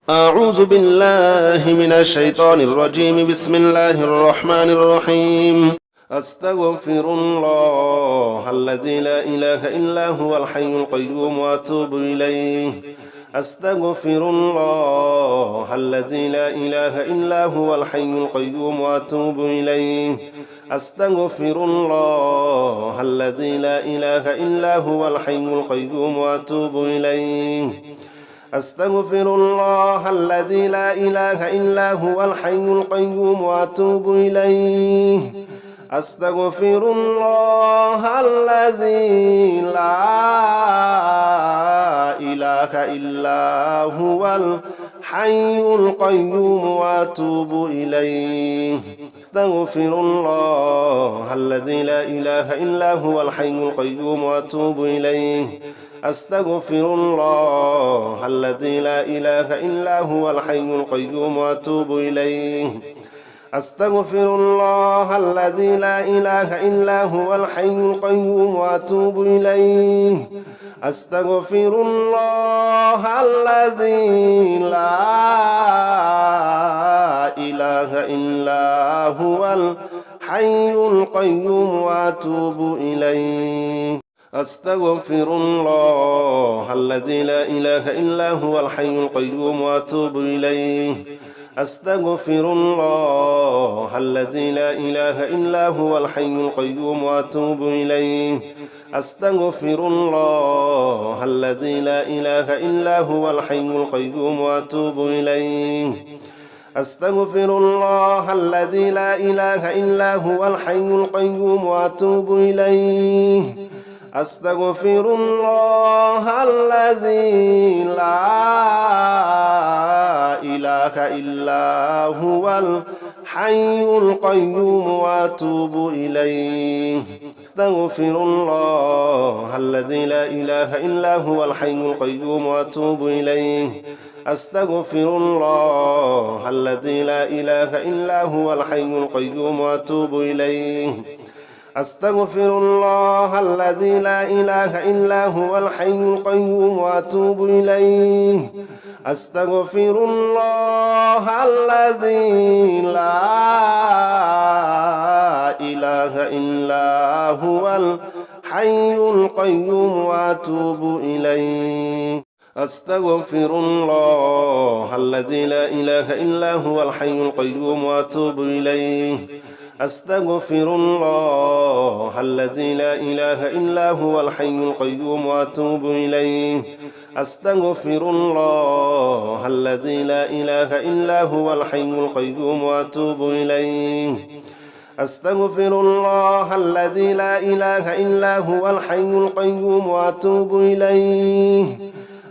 أعوذ بالله من الشيطان الرجيم. بسم الله الرحمن الرحيم. أستغفر الله الذي لا إله إلا هو الحي القيوم وأتوب إليه. أستغفر الله الذي لا إله إلا هو الحي القيوم وأتوب إليه. أستغفر الله الذي لا إله إلا هو الحي القيوم وأتوب إليه. أستغفر الله الذي لا إله إلا هو الحي القيوم وأتوب إليه. أستغفر الله الذي لا إله إلا هو الحي القيوم وأتوب إليه. أستغفر الله الذي لا إله إلا هو الحي القيوم وأتوب إليه. أستغفر الله الذي لا إله إلا هو الحي القيوم وأتوب إليه. أستغفر الله الذي لا إله إلا هو الحي القيوم وأتوب إليه. أستغفر الله الذي لا إله إلا هو الحي القيوم وأتوب إليه. أستغفر الله الذي لا إله إلا هو الحي القيوم وأتوب إليه. أستغفر الله الذي لا إله إلا هو الحي القيوم وأتوب إليه. أستغفر الله الذي لا إله إلا هو الحي القيوم وأتوب إليه. أستغفر الله الذي لا إله إلا هو الحي القيوم وأتوب إليه. أستغفر الله الذي لا إله إلا هو الحي القيوم وأتوب إليه. أستغفر الله الذي لا إله إلا هو الحي القيوم وأتوب إليه. أستغفر الله الذي لا إله إلا هو الحي القيوم وأتوب إليه. أستغفر الله الذي لا إله إلا هو الحي القيوم وأتوب إليه. أستغفر الله الذي لا إله إلا هو الحي القيوم وأتوب إليه. أستغفر الله الذي لا إله إلا هو الحي القيوم وأتوب إليه. أستغفر الله الذي لا إله إلا هو الحي القيوم وأتوب إليه. أستغفر الله الذي لا إله إلا هو الحي القيوم وأتوب إليه. أستغفر الله الذي لا إله إلا هو الحي القيوم وأتوب إليه.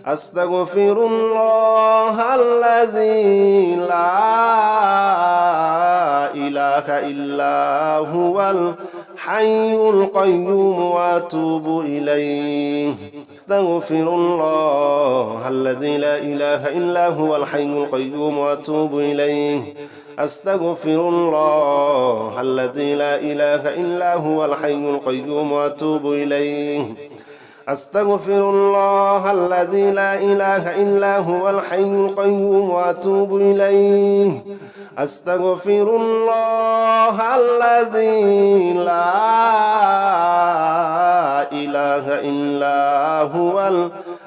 أستغفر الله الذي لا إله إلا هو الحي القيوم وأتوب إليه. أستغفر الله الذي لا إله إلا هو الحي القيوم وأتوب إليه. أستغفر الله الذي لا إله إلا هو الحي القيوم وأتوب إليه. أستغفر الله الذي لا إله إلا هو الحي القيوم وأتوب إليه. أستغفر الله الذي لا إله إلا هو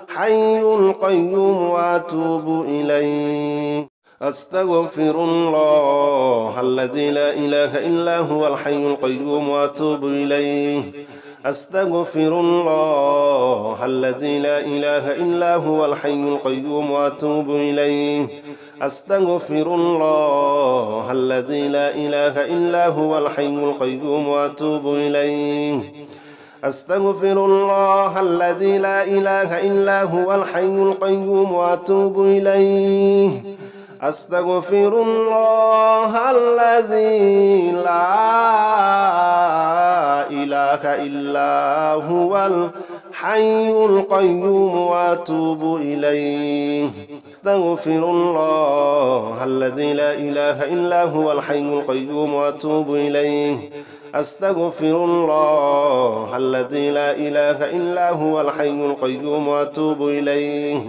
الحي القيوم وأتوب إليه. أستغفر الله الذي لا إله إلا هو الحي القيوم وأتوب إليه. أستغفر الله الذي لا إله إلا هو الحي القيوم وأتوب إليه. أستغفر الله الذي لا إله إلا هو الحي القيوم وأتوب إليه. أستغفر الله الذي لا إله إلا هو الحي القيوم وأتوب إليه. أستغفر الله الذي لا إله إلا هو الحي القيوم وأتوب إليه. أستغفر الله الذي لا إله إلا هو الحي القيوم وأتوب إليه. أستغفر الله الذي لا إله إلا هو الحي القيوم وأتوب إليه.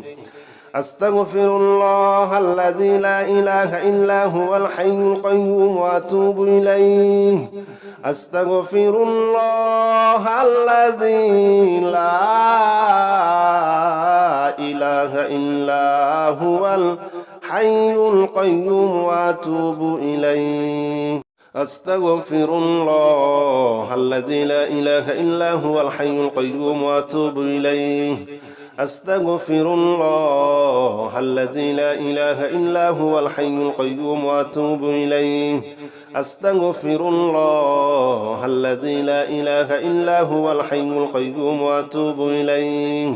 أستغفر الله الذي لا إله إلا هو الحي القيوم وأتوب إليه أستغفر الله الذي لا إله إلا هو الحي القيوم وأتوب إليه أستغفر الله الذي لا إله إلا هو الحي القيوم وأتوب إليه أستغفر الله الذي لا إله إلا هو الحي القيوم وأتوب إليه أستغفر الله الذي لا إله إلا هو الحي القيوم وأتوب إليه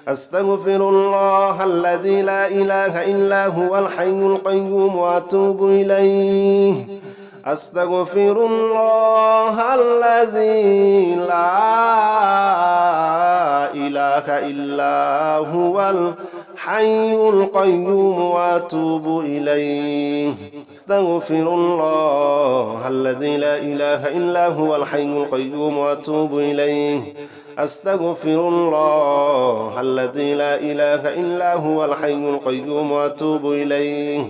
أستغفر الله الذي لا إله إلا هو الحي القيوم وأتوب إليه أستغفر الله الذي لا إله إلا هو الحي القيوم وأتوب إليه أستغفر الله الذي لا إله إلا هو الحي القيوم وأتوب إليه أستغفر الله الذي لا إله إلا هو الحي القيوم وأتوب إليه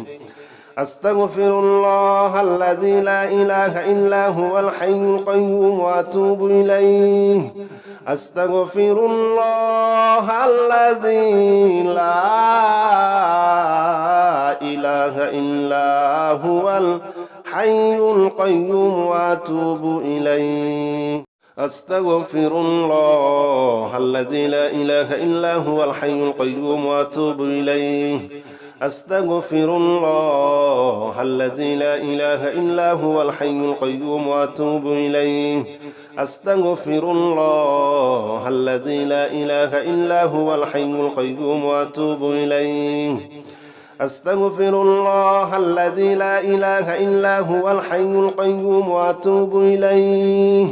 أستغفر الله الذي لا إله إلا هو الحي القيوم وأتوب إليه أستغفر الله الذي لا إله إلا هو الحي القيوم وأتوب إليه أستغفر الله الذي لا إله إلا هو الحي القيوم وأتوب إليه أستغفر الله الذي لا إله إلا هو الحي القيوم وأتوب إليه أستغفر الله الذي لا إله إلا هو الحي القيوم وأتوب إليه أستغفر الله الذي لا إله إلا هو الحي القيوم وأتوب إليه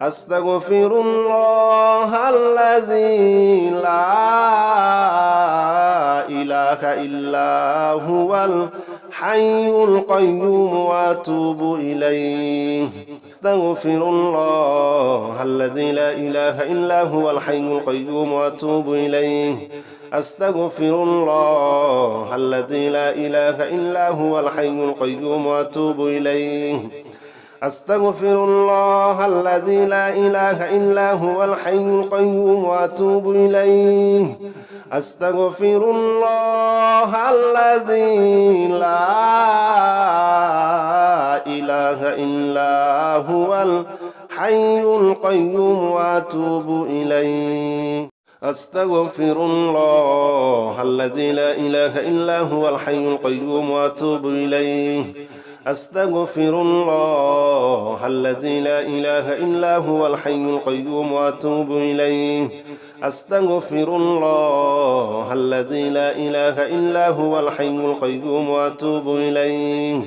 أستغفر الله الذي لا إله إلا هو الحي القيوم وأتوب إليه أستغفر الله الذي لا إله إلا هو الحي القيوم وأتوب إليه أستغفر الله الذي لا إله إلا هو الحي القيوم وأتوب إليه أستغفر الله الذي لا إله إلا هو الحي القيوم وأتوب إليه أستغفر الله الذي لا إله إلا هو الحي القيوم وأتوب إليه أستغفر الله الذي لا إله إلا هو الحي القيوم وأتوب إليه أستغفر الله الذي لا إله إلا هو الحي القيوم وأتوب إليه أستغفر الله الذي لا إله إلا هو الحي القيوم وأتوب إليه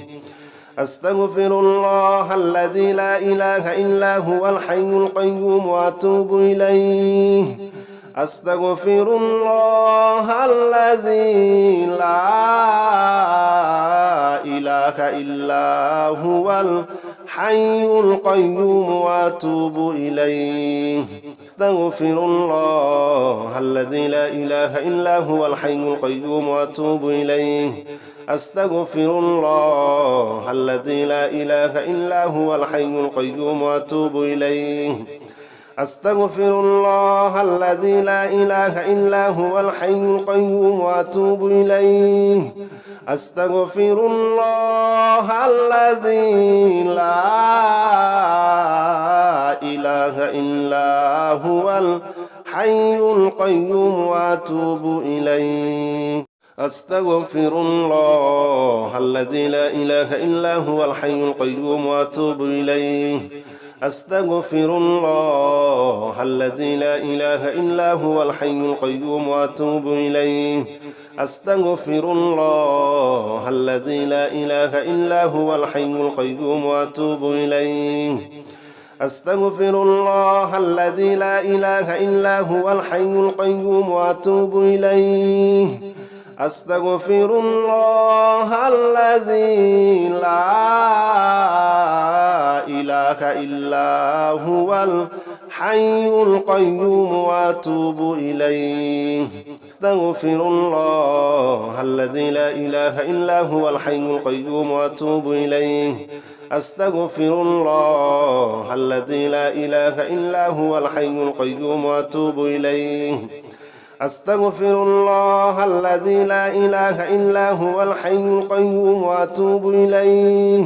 أستغفر الله الذي لا إله إلا هو الحي القيوم وأتوب إليه أستغفر الله الذي لا إله إلا هو الحي القيوم وأتوب إليه أستغفر الله الذي لا إله إلا هو الحي القيوم وأتوب إليه أستغفر الله الذي لا إله إلا هو الحي القيوم وأتوب إليه أستغفر الله الذي لا إله إلا هو الحي القيوم وأتوب إليه أستغفر الله الذي لا إله إلا هو الحي القيوم وأتوب إليه أستغفر الله الذي لا إله إلا هو الحي القيوم وأتوب إليه أستغفر الله الذي لا إله إلا هو الحي القيوم وأتوب إليه أستغفر الله الذي لا إله إلا هو الحي القيوم وأتوب إليه أستغفر الله الذي لا إله إلا هو الحي القيوم وأتوب إليه أستغفر الله الذي لا إله إلا هو الحي القيوم وأتوب إليه أستغفر الله الذي لا إله إلا هو الحي القيوم وأتوب إليه أستغفر الله الذي لا إله إلا هو الحي القيوم وأتوب إليه أستغفر الله الذي لا إله إلا هو الحي القيوم وأتوب إليه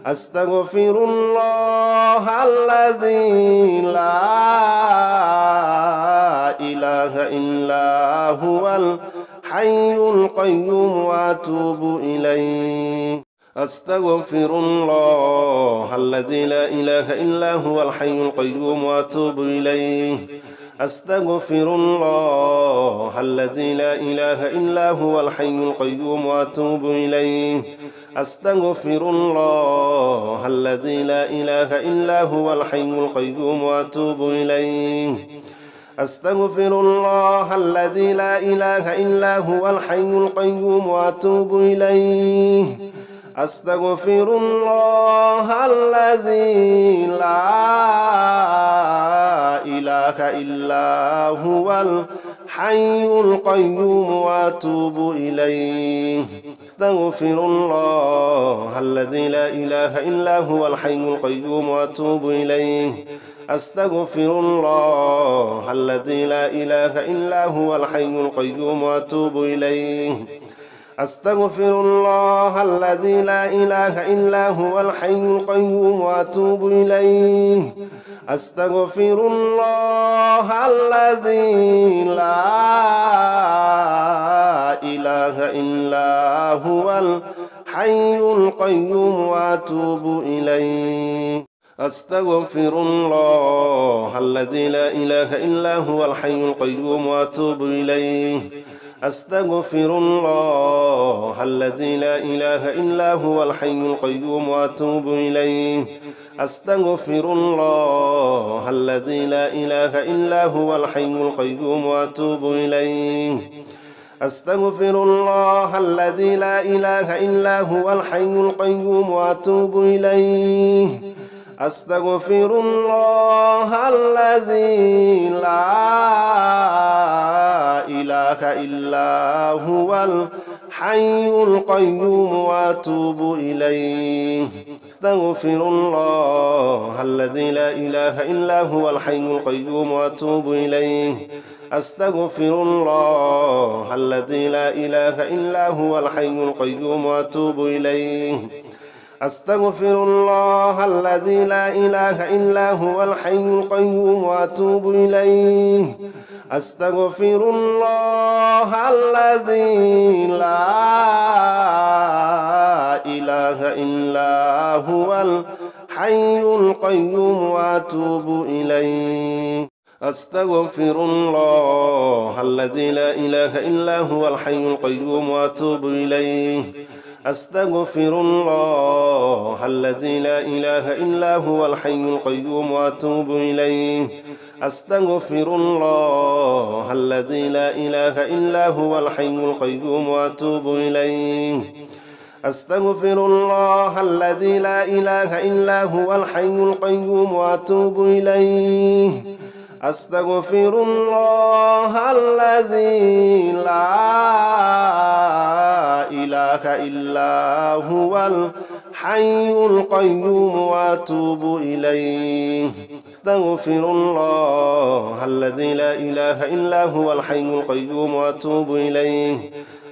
أستغفر الله الذي لا إله إلا هو الحي القيوم وأتوب إليه أستغفر الله الذي لا إله إلا هو الحي القيوم وأتوب إليه أستغفر الله الذي لا إله إلا هو الحي القيوم وأتوب إليه أستغفر الله الذي لا إله إلا هو الحي القيوم وأتوب إليه أستغفر الله الذي لا إله إلا هو الحي القيوم وأتوب إليه أستغفر الله الذي لا إله إلا هو الحي القيوم وأتوب إليه أستغفر الله الذي لا إله إلا هو الحي القيوم وأتوب إليه أستغفر الله الذي لا إله إلا هو الحي القيوم وأتوب إليه أستغفر الله الذي لا إله إلا هو الحي القيوم وأتوب إليه أستغفر الله الذي لا إله إلا هو الحي القيوم وأتوب إليه أستغفر الله الذي لا إله إلا هو الحي القيوم وأتوب إليه أستغفر الله الذي لا إله إلا هو الحي القيوم وأتوب إليه أستغفر الله الذي لا إله إلا هو الحي القيوم وأتوب إليه أستغفر الله الذي لا إله إلا هو الحي القيوم وأتوب إليه أستغفر الله الذي لا إله إلا هو الحي القيوم وأتوب إليه أستغفر الله الذي لا إله إلا هو الحي القيوم وأتوب إليه أستغفر الله الذي لا إله إلا هو الحي القيوم وأتوب إليه أستغفر الله الذي لا إله إلا هو الحي القيوم وأتوب إليه أستغفر الله الذي لا إله إلا هو الحي القيوم وأتوب إليه أستغفر الله الذي لا إله إلا هو الحي القيوم وأتوب إليه أستغفر الله الذي لا إله إلا هو الحي القيوم وأتوب إليه أستغفر الله الذي لا إله إلا هو الحي القيوم وأتوب إليه أستغفر الله الذي لا إله إلا هو الحي القيوم وأتوب إليه أستغفر الله الذي لا إله إلا هو الحي القيوم وأتوب إليه أستغفر الله الذي لا إله إلا هو الحي القيوم وأتوب إليه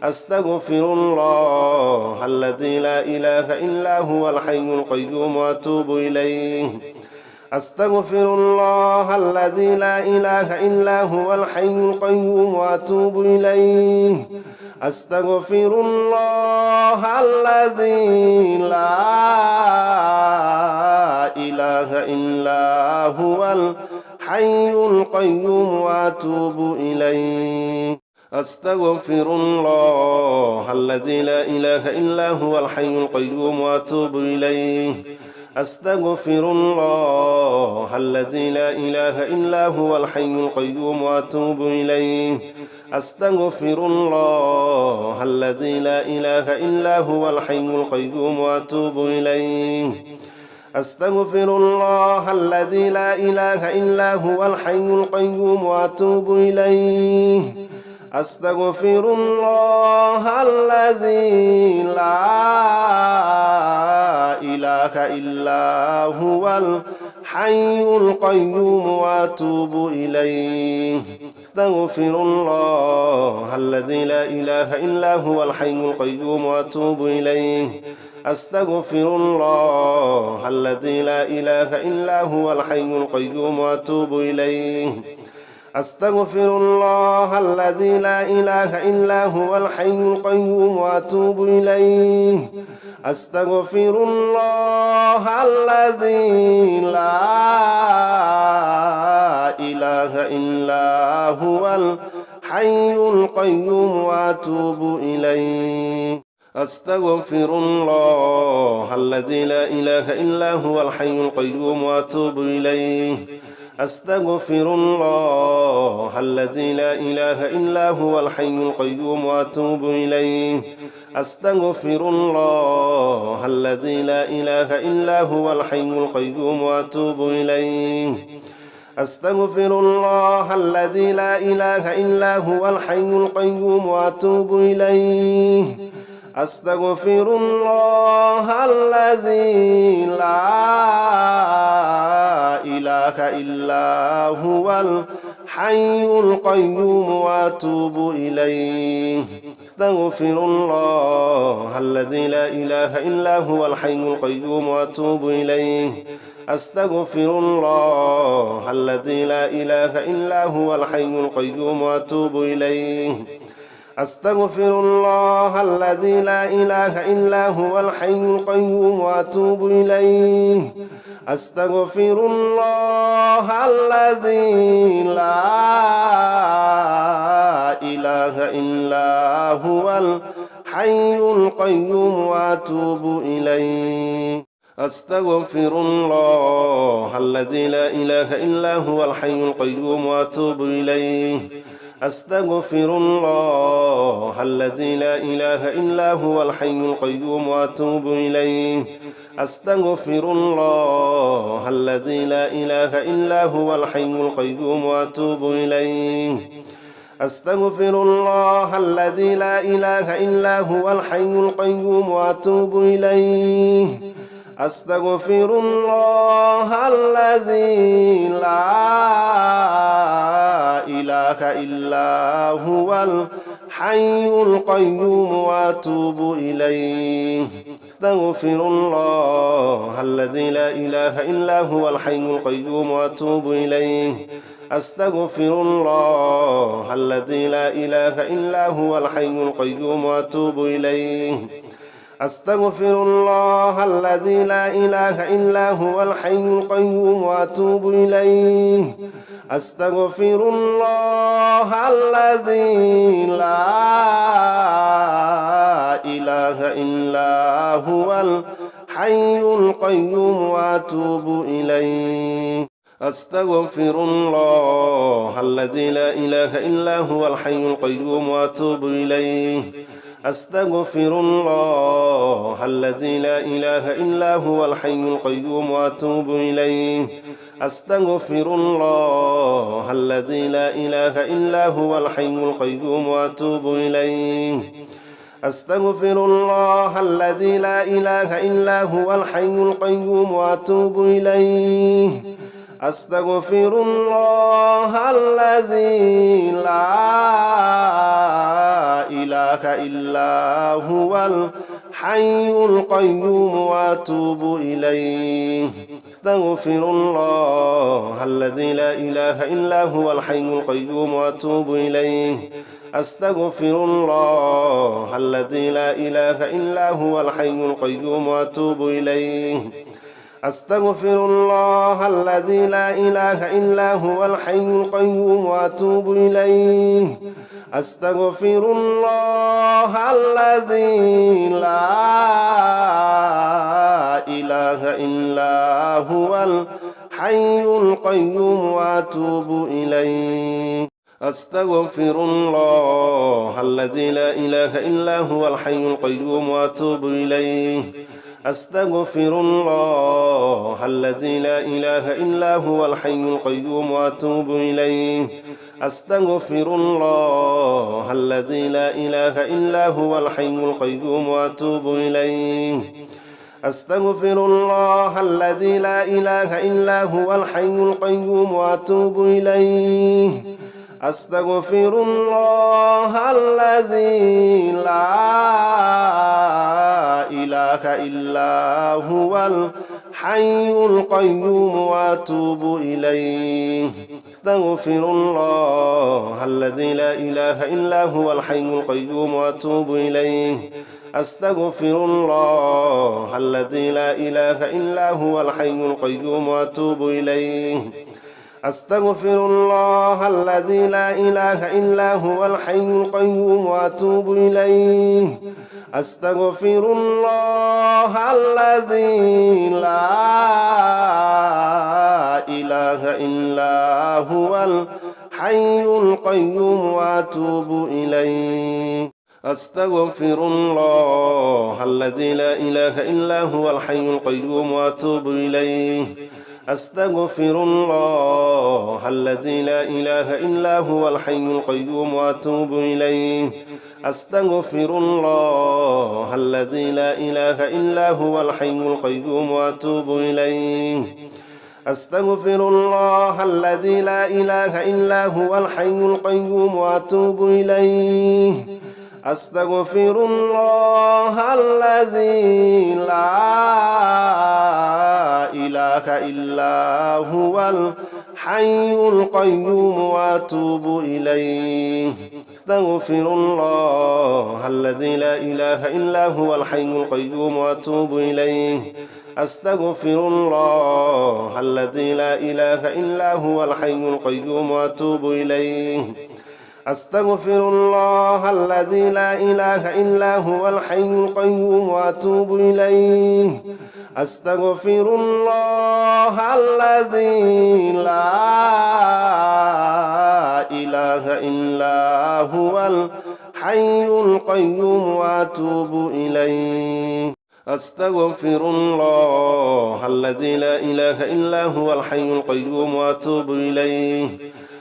أستغفر الله الذي لا إله إلا هو الحي القيوم وأتوب إليه أستغفر الله الذي لا إله إلا هو الحي القيوم وأتوب إليه أستغفر الله الذي لا إله إلا هو الحي القيوم وأتوب إليه أستغفر الله الذي لا إله إلا هو الحي القيوم وأتوب إليه أستغفر الله الذي لا إله إلا هو الحي القيوم وأتوب إليه أستغفر الله الذي لا إله إلا هو الحي القيوم وأتوب إليه أستغفر الله الذي لا إله إلا هو الحي القيوم وأتوب إليه أستغفر الله الذي لا إله إلا هو الحي القيوم وأتوب إليه أستغفر الله الذي لا إله إلا هو الحي القيوم وأتوب إليه أستغفر الله الذي لا إله إلا هو الحي القيوم وأتوب إليه أستغفر الله الذي لا إله إلا هو الحي القيوم وأتوب إليه أستغفر الله الذي لا إله إلا هو الحي القيوم وأتوب إليه أستغفر الله الذي لا إله إلا هو الحي القيوم وأتوب إليه أستغفر الله الذي لا إله إلا هو الحي القيوم وأتوب إليه أستغفر الله الذي لا إله إلا هو الحي القيوم وأتوب إليه أستغفر الله الذي لا إله إلا هو الحي القيوم وأتوب إليه أستغفر الله الذي لا إله إلا هو الحي القيوم وأتوب إليه أستغفر الله الذي لا إله إلا هو الحي القيوم وأتوب إليه أستغفر الله الذي لا إله إلا هو الحي القيوم وأتوب إليه أستغفر الله الذي لا إله إلا هو الحي القيوم وأتوب إليه أستغفر الله الذي لا إله إلا هو الحي القيوم وأتوب إليه أستغفر الله الذي لا إله إلا هو الحي القيوم وأتوب إليه أستغفر الله الذي لا إله إلا هو الحي القيوم وأتوب إليه أستغفر الله الذي لا إله إلا هو الحي القيوم وأتوب إليه أستغفر الله الذي لا إله إلا هو الحي القيوم وأتوب إليه أستغفر الله الذي لا إله إلا هو الحي القيوم وأتوب إليه أستغفر الله الذي لا إله إلا هو الحي القيوم وأتوب إليه أستغفر الله الذي لا إله إلا هو الحي القيوم وأتوب إليه أستغفر الله الذي لا إله إلا هو الحي القيوم وأتوب إليه أستغفر الله الذي لا إله إلا هو الحي القيوم وأتوب إليه أستغفر الله الذي لا إله إلا هو الحي القيوم وأتوب إليه أستغفر الله الذي لا إله إلا هو الحي القيوم وأتوب إليه أستغفر الله الذي لا إله إلا هو الحي القيوم وأتوب إليه أستغفر الله الذي لا إله إلا هو الحي القيوم وأتوب إليه أستغفر الله الذي لا إله إلا هو الحي القيوم وأتوب إليه أستغفر الله الذي لا إله إلا هو الحي القيوم وأتوب إليه أستغفر الله الذي لا إله إلا هو الحي القيوم وأتوب إليه أستغفر الله الذي لا إله إلا هو الحي القيوم وأتوب إليه أستغفر الله الذي لا إله إلا هو الحي القيوم وأتوب إليه أستغفر الله الذي لا إله إلا هو الحي القيوم وأتوب إليه أستغفر الله الذي لا إله إلا هو الحي القيوم وأتوب إليه أستغفر الله الذي لا إله إلا هو الحي القيوم وأتوب إليه أستغفر الله الذي لا إله إلا هو الحي القيوم وأتوب إليه أستغفر الله الذي لا إله إلا هو الحي القيوم وأتوب إليه أستغفر الله الذي لا إله إلا هو الحي القيوم وأتوب إليه أستغفر الله الذي لا إله إلا هو الحي القيوم وأتوب إليه أستغفر الله الذي لا إله إلا هو الحي القيوم وأتوب إليه أستغفر الله الذي لا إله إلا هو الحي القيوم وأتوب إليه أستغفر الله الذي لا إله إلا هو الحي القيوم وأتوب إليه أستغفر الله الذي لا إله إلا هو الحي القيوم وأتوب إليه أستغفر الله الذي لا إله إلا هو الحي القيوم وأتوب إليه أستغفر الله الذي لا إله إلا هو الحي القيوم وأتوب إليه أستغفر الله الذي لا إله إلا هو الحي القيوم وأتوب إليه أستغفر الله الذي لا إله إلا هو الحي القيوم وأتوب إليه أستغفر الله الذي لا إله إلا هو الحي القيوم وأتوب إليه أستغفر الله الذي لا إله إلا هو الحي القيوم وأتوب إليه أستغفر الله الذي لا إله إلا هو الحي القيوم وأتوب إليه أستغفر الله الذي لا إله إلا هو الحي القيوم وأتوب إليه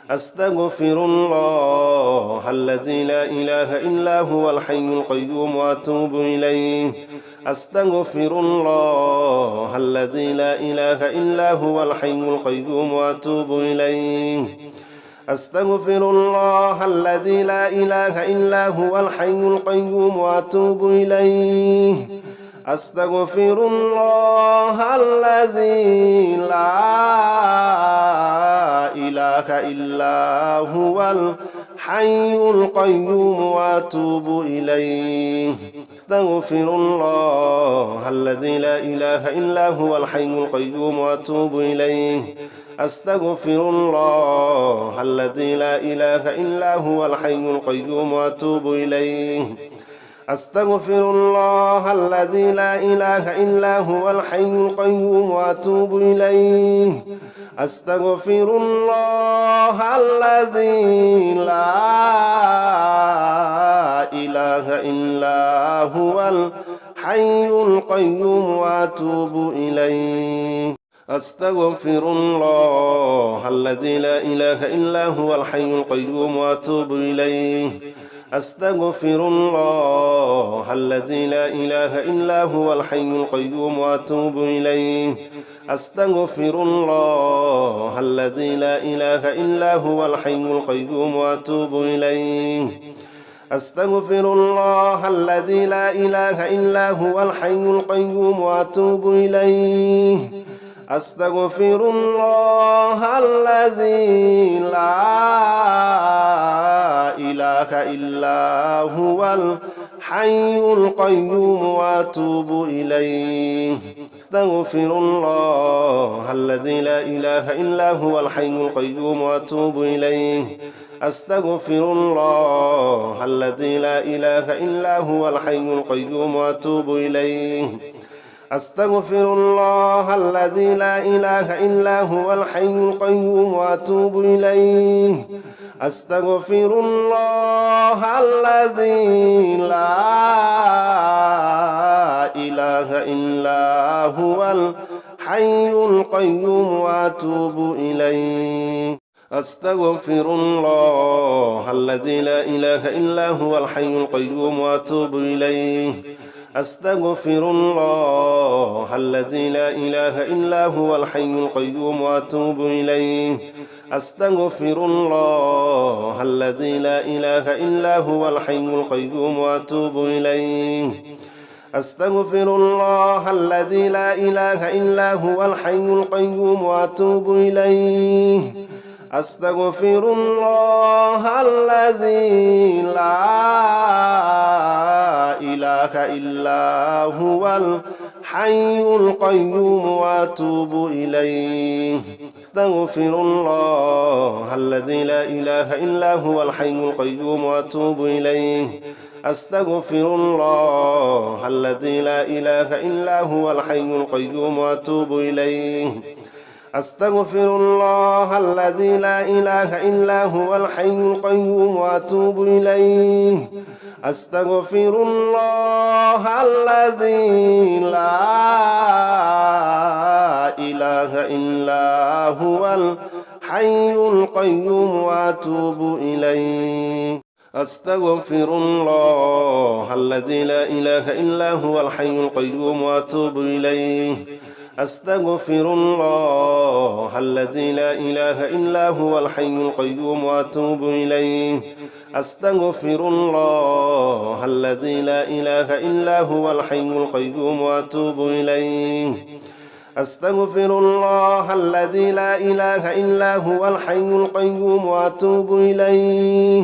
أستغفر الله الذي لا إله إلا هو الحي القيوم وأتوب إليه أستغفر الله الذي لا إله إلا هو الحي القيوم وأتوب إليه أستغفر الله الذي لا إله إلا هو الحي القيوم وأتوب إليه أستغفر الله الذي لا إله إلا هو الحي القيوم وأتوب إليه أستغفر الله الذي لا إله إلا هو الحي القيوم وأتوب إليه أستغفر الله الذي لا إله إلا هو الحي القيوم وأتوب إليه أستغفر الله الذي لا إله إلا هو الحي القيوم وأتوب إليه أستغفر الله الذي لا إله إلا هو الحي القيوم وأتوب إليه أستغفر الله الذي لا إله إلا هو الحي القيوم وأتوب إليه أستغفر الله الذي لا إله إلا هو الحي القيوم وأتوب إليه أستغفر الله الذي لا إله إلا هو الحي القيوم وأتوب إليه أستغفر الله الذي لا إله إلا هو الحي القيوم وأتوب إليه أستغفر الله الذي لا إله إلا هو الحي القيوم وأتوب إليه أستغفر الله الذي لا إله إلا هو الحي القيوم وأتوب إليه أستغفر الله الذي لا إله إلا هو الحي القيوم وأتوب إليه أستغفر الله الذي لا إله إلا هو الحي القيوم وأتوب إليه أستغفر الله الذي لا إله إلا هو الحي القيوم وأتوب إليه أستغفر الله الذي لا إله إلا هو الحي القيوم وأتوب إليه أستغفر الله الذي لا إله إلا هو الحي القيوم وأتوب إليه أستغفر الله الذي لا إله إلا هو الحي القيوم وأتوب إليه أستغفر الله الذي لا إله إلا هو الحي القيوم وأتوب إليه أستغفر الله الذي لا إله إلا هو الحي القيوم وأتوب إليه أستغفر الله الذي لا إله إلا هو الحي القيوم وأتوب إليه أستغفر الله الذي لا إله إلا هو الحي القيوم وأتوب إليه أستغفر الله الذي لا إله إلا هو الحي القيوم وأتوب إليه أستغفر الله الذي لا إله إلا هو الحي القيوم وأتوب إليه أستغفر الله الذي لا إله إلا هو الحي القيوم وأتوب إليه أستغفر الله الذي لا إله إلا هو الحي القيوم وأتوب إليه أستغفر الله الذي لا إله إلا هو الحي القيوم وأتوب إليه أستغفر الله الذي لا إله إلا هو الحي القيوم وأتوب إليه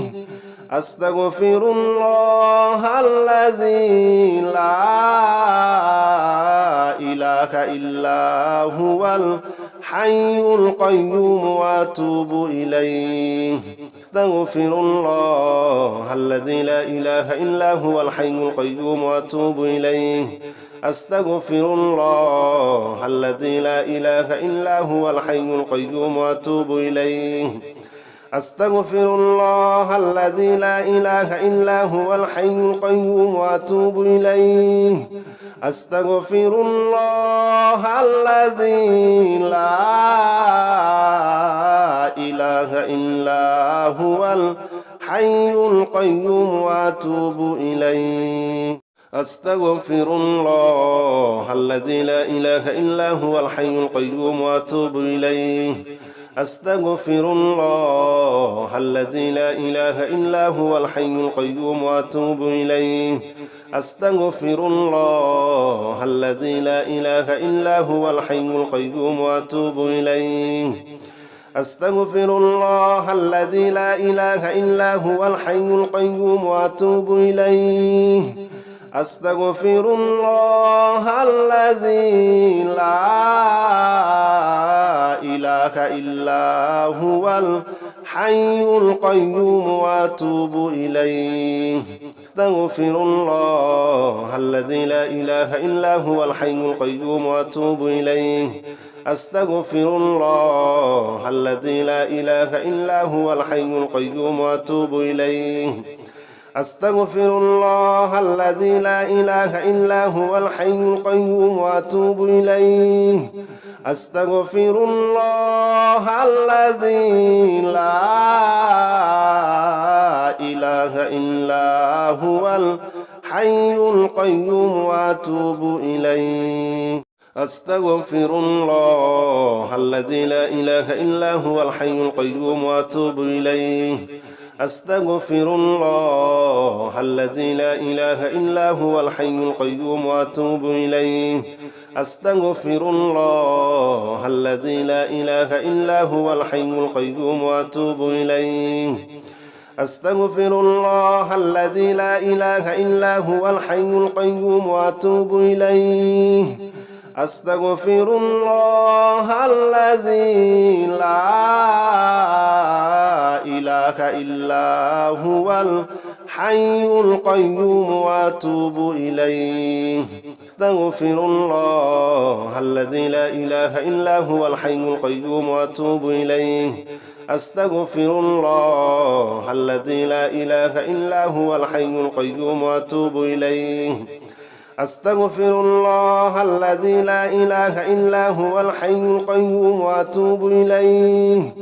أستغفر الله الذي لا إله إلا هو الحي القيوم وأتوب إليه أستغفر الله الذي لا إله إلا هو الحي القيوم وأتوب إليه أستغفر الله الذي لا إله إلا هو الحي القيوم وأتوب إليه أستغفر الله الذي لا إله إلا هو الحي القيوم وأتوب إليه أستغفر الله الذي لا إله إلا هو الحي القيوم وأتوب إليه أستغفر الله الذي لا إله إلا هو الحي القيوم وأتوب إليه أستغفر الله الذي لا إله إلا هو الحي القيوم وأتوب إليه أستغفر الله الذي لا إله إلا هو الحي القيوم وأتوب إليه أستغفر الله الذي لا إله إلا هو الحي القيوم وأتوب إليه أستغفر الله الذي لا إله إلا هو الحي القيوم وأتوب إليه أستغفر الله الذي لا إله إلا هو الحي القيوم وأتوب إليه أستغفر الله الذي لا إله إلا هو الحي القيوم وأتوب إليه أستغفر الله الذي لا إله إلا هو الحي القيوم وأتوب إليه أستغفر الله الذي لا إله إلا هو الحي القيوم وأتوب إليه أستغفر الله الذي لا إله إلا هو الحي القيوم وأتوب إليه أستغفر الله الذي لا إله إلا هو الحي القيوم وأتوب إليه أستغفر الله الذي لا إله إلا هو الحي القيوم وأتوب إليه أستغفر الله الذي لا إله إلا هو الحي القيوم وأتوب إليه أستغفر الله الذي لا إله إلا هو الحي القيوم وأتوب إليه أستغفر الله الذي لا إله إلا هو الحي القيوم وأتوب إليه أستغفر الله الذي لا إله إلا هو الحي القيوم وأتوب إليه أستغفر الله الذي لا إله إلا هو الحي القيوم وأتوب إليه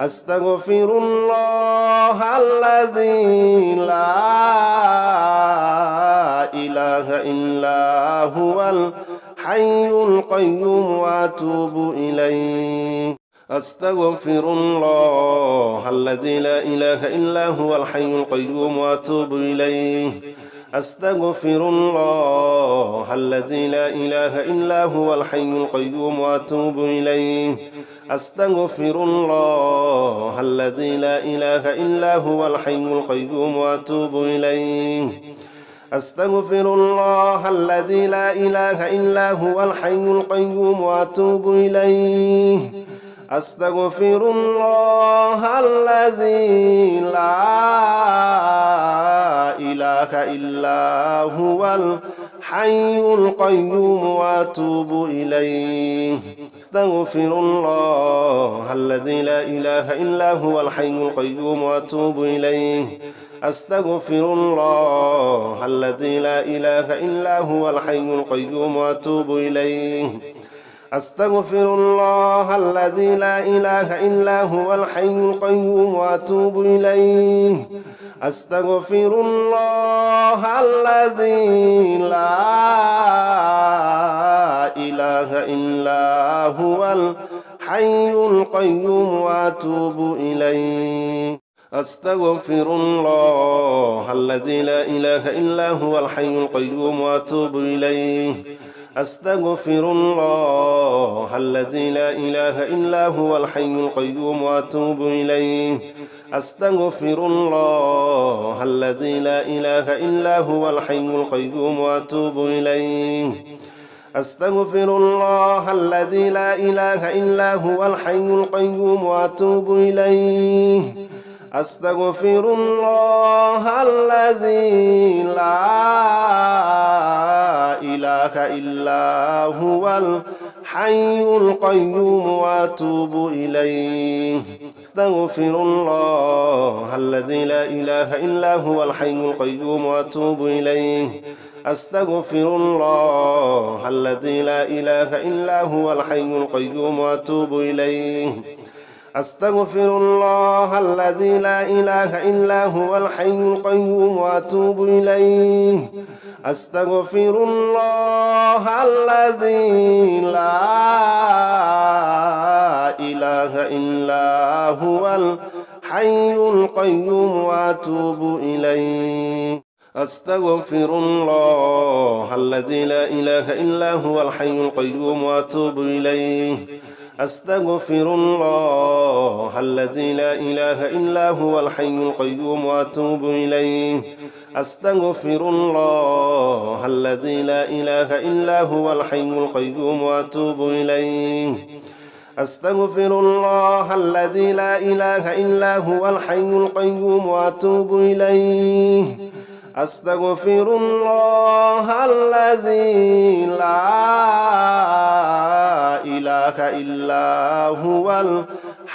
أستغفر الله الذي لا إله إلا هو الحي القيوم وأتوب إليه أستغفر الله الذي لا إله إلا هو الحي القيوم وأتوب إليه أستغفر الله الذي لا إله إلا هو الحي القيوم وأتوب إليه أستغفر الله الذي لا إله إلا هو الحي القيوم وأتوب إليه أستغفر الله الذي لا إله إلا هو الحي القيوم وأتوب إليه أستغفر الله الذي لا إله إلا هو الحي القيوم وأتوب إليه أستغفر الله الذي لا إله إلا هو الحي القيوم وأتوب إليه أستغفر الله الذي لا إله إلا هو الحي القيوم وأتوب إليه أستغفر الله الذي لا إله إلا هو الحي القيوم وأتوب إليه أستغفر الله الذي لا إله إلا هو الحي القيوم وأتوب إليه أستغفر الله الذي لا إله إلا هو الحي القيوم وأتوب إليه أستغفر الله الذي لا إله إلا هو الحي القيوم وأتوب إليه أستغفر الله الذي لا إله إلا هو الحي القيوم وأتوب إليه أستغفر الله الذي لا إله إلا هو الحي القيوم وأتوب إليه أستغفر الله الذي لا إله إلا هو الحي القيوم وأتوب إليه أستغفر الله الذي لا إله إلا هو الحي القيوم وأتوب إليه أستغفر الله الذي لا إله إلا هو الحي القيوم وأتوب إليه أستغفر الله الذي لا إله إلا هو الحي القيوم وأتوب إليه أستغفر الله الذي لا إله إلا هو الحي القيوم وأتوب إليه أستغفر الله الذي لا إله إلا هو الحي القيوم وأتوب إليه أستغفر الله الذي لا إله إلا هو الحي القيوم وأتوب إليه أستغفر الله الذي لا إله إلا هو الحي القيوم وأتوب إليه أستغفر الله الذي لا إله إلا هو الحي القيوم وأتوب إليه أستغفر الله الذي لا إله إلا هو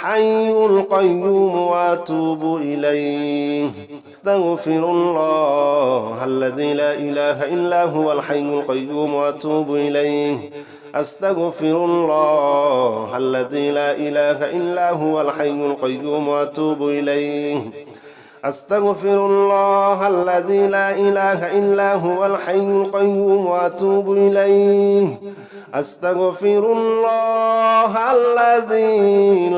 الحي القيوم وأتوب إليه أستغفر الله الذي لا إله إلا هو الحي القيوم وأتوب إليه أستغفر الله الذي لا إله إلا هو الحي القيوم وأتوب إليه أستغفر الله الذي لا إله إلا هو الحي القيوم وأتوب إليه أستغفر الله الذي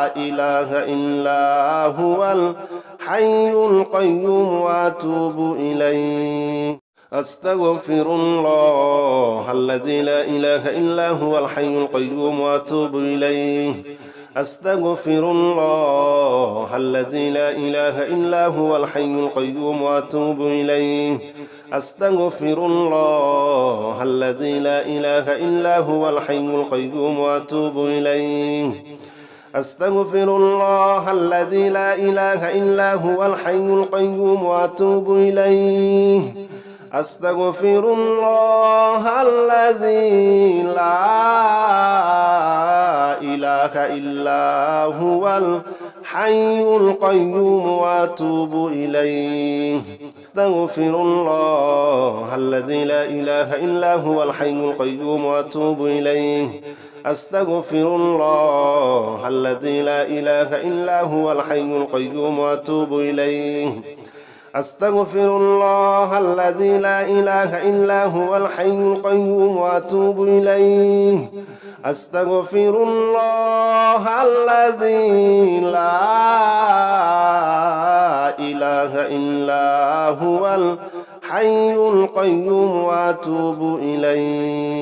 لا إله إلا هو الحي القيوم وأتوب إليه أستغفر الله الذي لا إله إلا هو الحي القيوم وأتوب إليه أستغفر الله الذي لا إله إلا هو الحي القيوم وأتوب إليه أستغفر الله الذي لا إله إلا هو الحي القيوم وأتوب إليه أستغفر الله الذي لا إله إلا هو الحي القيوم وأتوب إليه أستغفر الله الذي لا إله إلا هو الحي القيوم وأتوب إليه أستغفر الله الذي لا إله إلا هو الحي القيوم وأتوب إليه أستغفر الله الذي لا إله إلا هو الحي القيوم وأتوب إليه أستغفر الله الذي لا إله إلا هو الحي القيوم وأتوب إليه أستغفر الله الذي لا إله إلا هو الحي القيوم وأتوب إليه